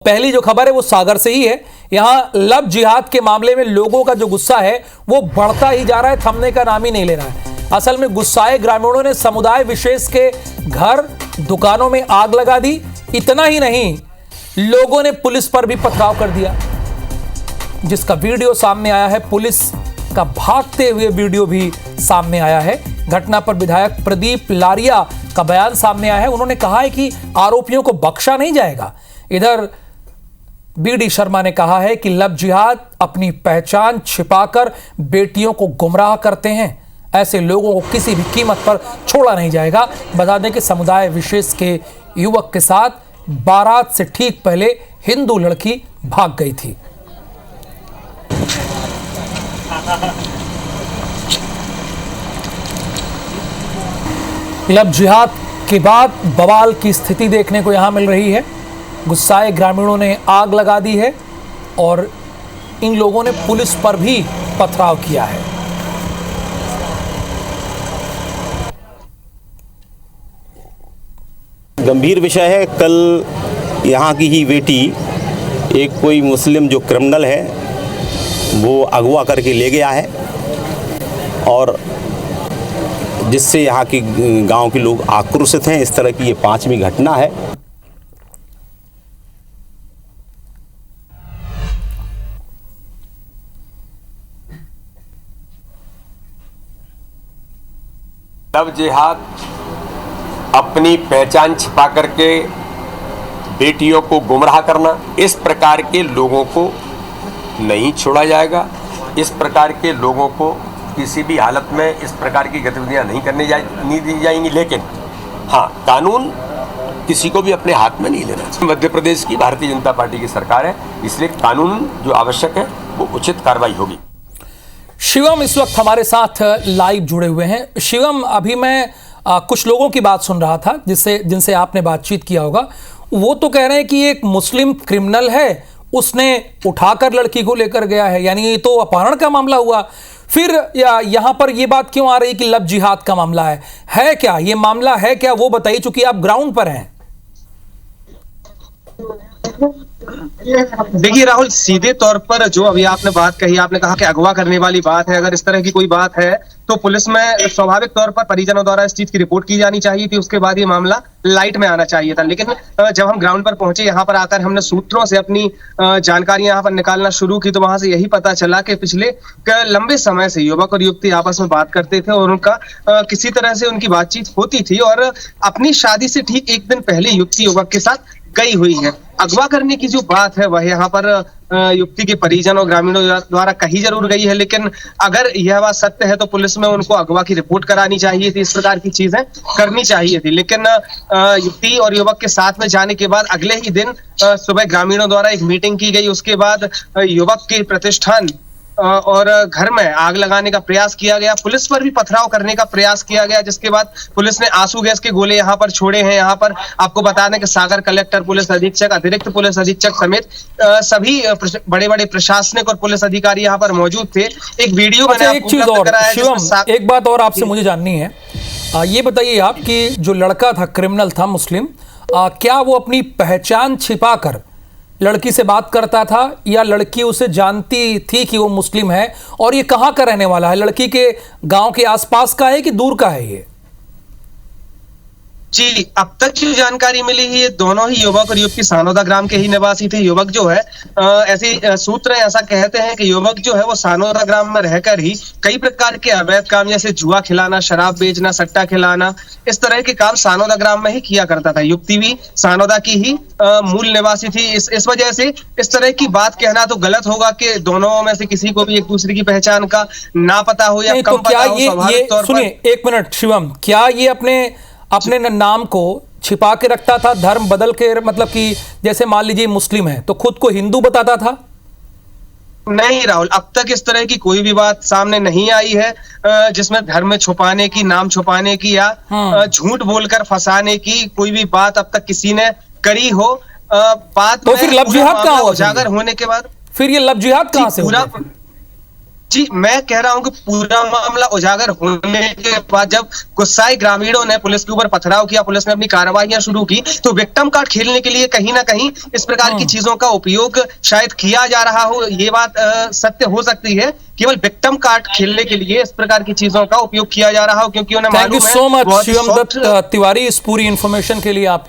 पहली जो खबर है वो सागर से ही है। यहां लव जिहाद के मामले में लोगों का जो गुस्सा है वो बढ़ता ही जा रहा है, थमने का नाम ही नहीं ले रहा है। असल में गुस्साए ग्रामीणों ने समुदाय विशेष के घर दुकानों में आग लगा दी। इतना ही नहीं, लोगों ने पुलिस पर भी पथराव कर दिया, जिसका वीडियो सामने आया है। पुलिस का भागते हुए वीडियो भी सामने आया है। घटना पर विधायक प्रदीप लारिया का बयान सामने आया है। उन्होंने कहा है कि आरोपियों को बख्शा नहीं जाएगा। इधर बीडी शर्मा ने कहा है कि लव जिहाद अपनी पहचान छिपाकर बेटियों को गुमराह करते हैं। ऐसे लोगों को किसी भी कीमत पर छोड़ा नहीं जाएगा। बता दें कि समुदाय विशेष के युवक के साथ बारात से ठीक पहले हिंदू लड़की भाग गई थी। लव जिहाद के बाद बवाल की स्थिति देखने को यहां मिल रही है। गुस्साए ग्रामीणों ने आग लगा दी है और इन लोगों ने पुलिस पर भी पथराव किया है। गंभीर विषय है। कल यहाँ की ही बेटी एक कोई मुस्लिम जो क्रिमिनल है वो अगवा करके ले गया है और जिससे यहाँ के गांव के लोग आक्रोशित हैं। इस तरह की ये 5वीं घटना है। लव जिहाद अपनी पहचान छिपा करके बेटियों को गुमराह करना, इस प्रकार के लोगों को नहीं छोड़ा जाएगा। इस प्रकार के लोगों को किसी भी हालत में इस प्रकार की गतिविधियां नहीं दी जाएंगी। लेकिन हाँ, कानून किसी को भी अपने हाथ में नहीं लेना चाहिए। मध्य प्रदेश की भारतीय जनता पार्टी की सरकार है, इसलिए कानून जो आवश्यक है वो उचित कार्रवाई होगी। शिवम इस वक्त हमारे साथ लाइव जुड़े हुए हैं। शिवम, अभी मैं कुछ लोगों की बात सुन रहा था जिनसे आपने बातचीत किया होगा। वो तो कह रहे हैं कि एक मुस्लिम क्रिमिनल है, उसने उठाकर लड़की को लेकर गया है, यानी ये तो अपहरण का मामला हुआ। फिर यहां पर ये बात क्यों आ रही कि लव जिहाद का मामला है क्या ये मामला है क्या, वो बताइए, चूंकि आप ग्राउंड पर हैं। देखिए राहुल, सीधे तौर पर जो अभी आपने बात कही, आपने कहा कि अगवा करने वाली बात है। अगर इस तरह की कोई बात है तो पुलिस में स्वाभाविक तौर पर परिजनों द्वारा इस चीज की रिपोर्ट की जानी चाहिए थी। उसके बाद ये मामला लाइट में आना चाहिए था। लेकिन जब हम ग्राउंड पर पहुंचे, यहाँ पर आकर हमने सूत्रों से अपनी जानकारियां यहाँ पर निकालना शुरू की, तो वहां से यही पता चला कि पिछले लंबे समय से युवक और युवती आपस में बात करते थे और उनका किसी तरह से उनकी बातचीत होती थी और अपनी शादी से ठीक एक दिन पहले युवती युवक के साथ गई हुई है। अगवा करने की जो बात है वह यहाँ पर युवती के परिजन और ग्रामीणों द्वारा कही जरूर गई है। लेकिन अगर यह बात सत्य है तो पुलिस में उनको अगवा की रिपोर्ट करानी चाहिए थी, इस प्रकार की चीजें करनी चाहिए थी। लेकिन युवती और युवक के साथ में जाने के बाद अगले ही दिन सुबह ग्रामीणों द्वारा एक मीटिंग की गई। उसके बाद युवक के प्रतिष्ठान और घर में आग लगाने का प्रयास किया गया, पुलिस पर भी पथराव करने का प्रयास किया गया, जिसके बाद पुलिस ने आंसू गैस के गोले यहाँ पर छोड़े हैं। यहाँ पर आपको बता दें कि सागर कलेक्टर, पुलिस अधीक्षक, अतिरिक्त पुलिस अधीक्षक समेत सभी बड़े बड़े प्रशासनिक और पुलिस अधिकारी यहाँ पर मौजूद थे। एक वीडियो मैंने एक चीज और शिवम, एक बात और आपसे मुझे जाननी है। ये बताइए आप कि जो लड़का था, क्रिमिनल था मुस्लिम, क्या वो अपनी पहचान छिपाकर लड़की से बात करता था या लड़की उसे जानती थी कि वो मुस्लिम है? और ये कहाँ का रहने वाला है? लड़की के गांव के आसपास का है कि दूर का है ये? जी, अब तक जो जानकारी मिली है, ये दोनों ही युवक और युवती सानोदा ग्राम के ही निवासी थे। युवक जो है ऐसे सूत्र ऐसा कहते हैं कि युवक जो है वो सानोदा ग्राम में रहकर ही कई प्रकार के अवैध काम जैसे जुआ खिलाना, शराब बेचना, सट्टा खिलाना, इस तरह के काम सानोदा ग्राम में ही किया करता था। युवती भी सानोदा की ही मूल निवासी थी। इस वजह से इस तरह की बात कहना तो गलत होगा कि दोनों में से किसी को भी एक दूसरे की पहचान का ना पता हो या कम पता हो। स्वाभाविक तौर पर सुनिए, एक मिनट शिवम, क्या ये अपने नाम को छिपा के रखता था, धर्म बदल के, मतलब कि जैसे मान लीजिए मुस्लिम है तो खुद को हिंदू बताता था? नहीं राहुल, अब तक इस तरह की कोई भी बात सामने नहीं आई है जिसमें धर्म छुपाने की, नाम छुपाने की या झूठ बोलकर फंसाने की कोई भी बात अब तक किसी ने करी हो। बात तो फिर लव जिहाद कहाँ हुआ? उजागर होने के बाद फिर ये लव जिहाद कहाँ से हुआ? जी, मैं कह रहा हूं कि पूरा मामला उजागर होने के बाद जब गुस्साए ग्रामीणों ने पुलिस के ऊपर पथराव किया, पुलिस ने अपनी कार्रवाइयां शुरू की, तो विक्टिम कार्ड खेलने के लिए कहीं ना कहीं इस प्रकार की चीजों का उपयोग शायद किया जा रहा हो। ये बात सत्य हो सकती है, केवल विक्टिम कार्ड खेलने के लिए इस प्रकार की चीजों का उपयोग किया जा रहा हो, क्योंकि उन्हें थैंक यू मालूम है सो मच बहुत शिवम सॉफ्ट दत्त तिवारी इस पूरी इंफॉर्मेशन के लिए आपका।